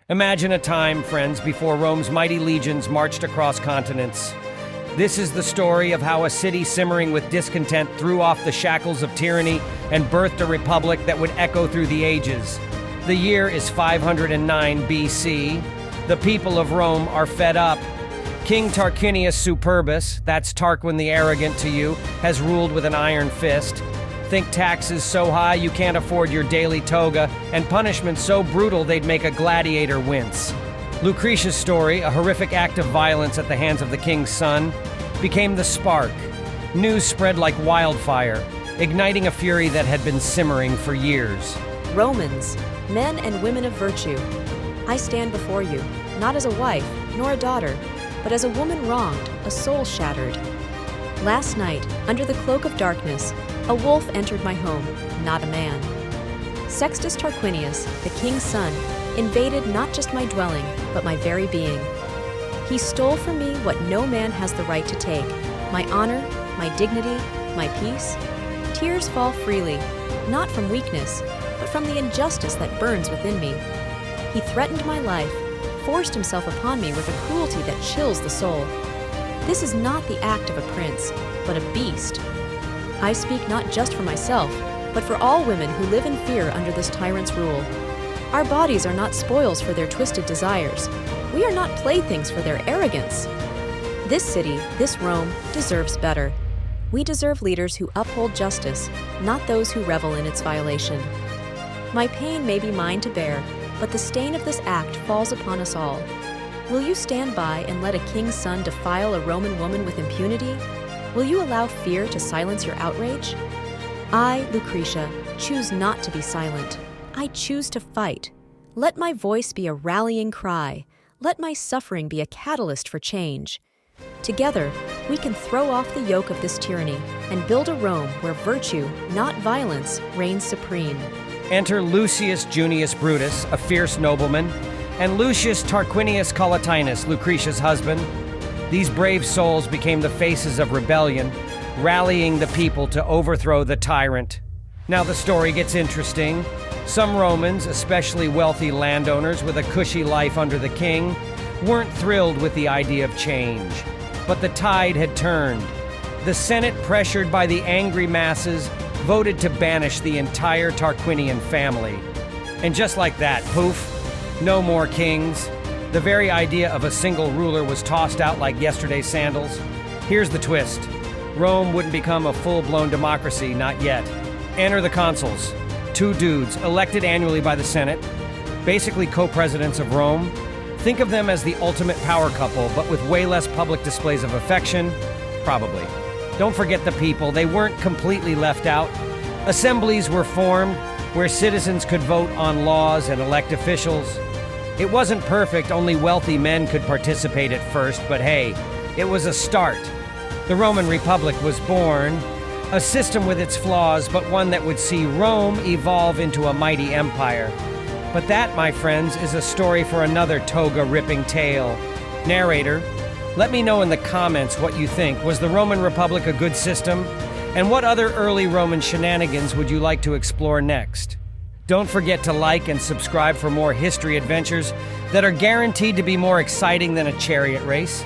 Imagine a time, friends, before Rome's mighty legions marched across continents. This is the story of how a city simmering with discontent threw off the shackles of tyranny and birthed a republic that would echo through the ages. The year is 509 BC. The people of Rome are fed up. King Tarquinius Superbus, that's Tarquin the Arrogant to you, has ruled with an iron fist. Think taxes so high you can't afford your daily toga, and punishment so brutal they'd make a gladiator wince. Lucretia's story, a horrific act of violence at the hands of the king's son, became the spark. News spread like wildfire, igniting a fury that had been simmering for years. Romans, men and women of virtue, I stand before you, not as a wife nor a daughter, but as a woman wronged, a soul shattered. Last night, under the cloak of darkness, a wolf entered my home, not a man. Sextus Tarquinius, the king's son, invaded not just my dwelling, but my very being. He stole from me what no man has the right to take, my honor, my dignity, my peace. Tears fall freely, not from weakness, but from the injustice that burns within me. He threatened my life, forced himself upon me with a cruelty that chills the soul. This is not the act of a prince, but a beast. I speak not just for myself, but for all women who live in fear under this tyrant's rule. Our bodies are not spoils for their twisted desires. We are not playthings for their arrogance. This city, this Rome, deserves better. We deserve leaders who uphold justice, not those who revel in its violation. My pain may be mine to bear, but the stain of this act falls upon us all. Will you stand by and let a king's son defile a Roman woman with impunity? Will you allow fear to silence your outrage? I, Lucretia, choose not to be silent. I choose to fight. Let my voice be a rallying cry. Let my suffering be a catalyst for change. Together, we can throw off the yoke of this tyranny and build a Rome where virtue, not violence, reigns supreme. Enter Lucius Junius Brutus, a fierce nobleman, and Lucius Tarquinius Collatinus, Lucretia's husband. These brave souls became the faces of rebellion, rallying the people to overthrow the tyrant. Now the story gets interesting. Some Romans, especially wealthy landowners with a cushy life under the king, weren't thrilled with the idea of change. But the tide had turned. The Senate, pressured by the angry masses, voted to banish the entire Tarquinian family. And just like that, poof, no more kings. The very idea of a single ruler was tossed out like yesterday's sandals. Here's the twist. Rome wouldn't become a full-blown democracy, not yet. Enter the consuls, two dudes elected annually by the Senate, basically co-presidents of Rome. Think of them as the ultimate power couple, but with way less public displays of affection, probably. Don't forget the people, they weren't completely left out. Assemblies were formed where citizens could vote on laws and elect officials. It wasn't perfect, only wealthy men could participate at first, but hey, it was a start. The Roman Republic was born, a system with its flaws, but one that would see Rome evolve into a mighty empire. But that, my friends, is a story for another toga-ripping tale. Narrator, let me know in the comments what you think. Was the Roman Republic a good system? And what other early Roman shenanigans would you like to explore next? Don't forget to like and subscribe for more history adventures that are guaranteed to be more exciting than a chariot race.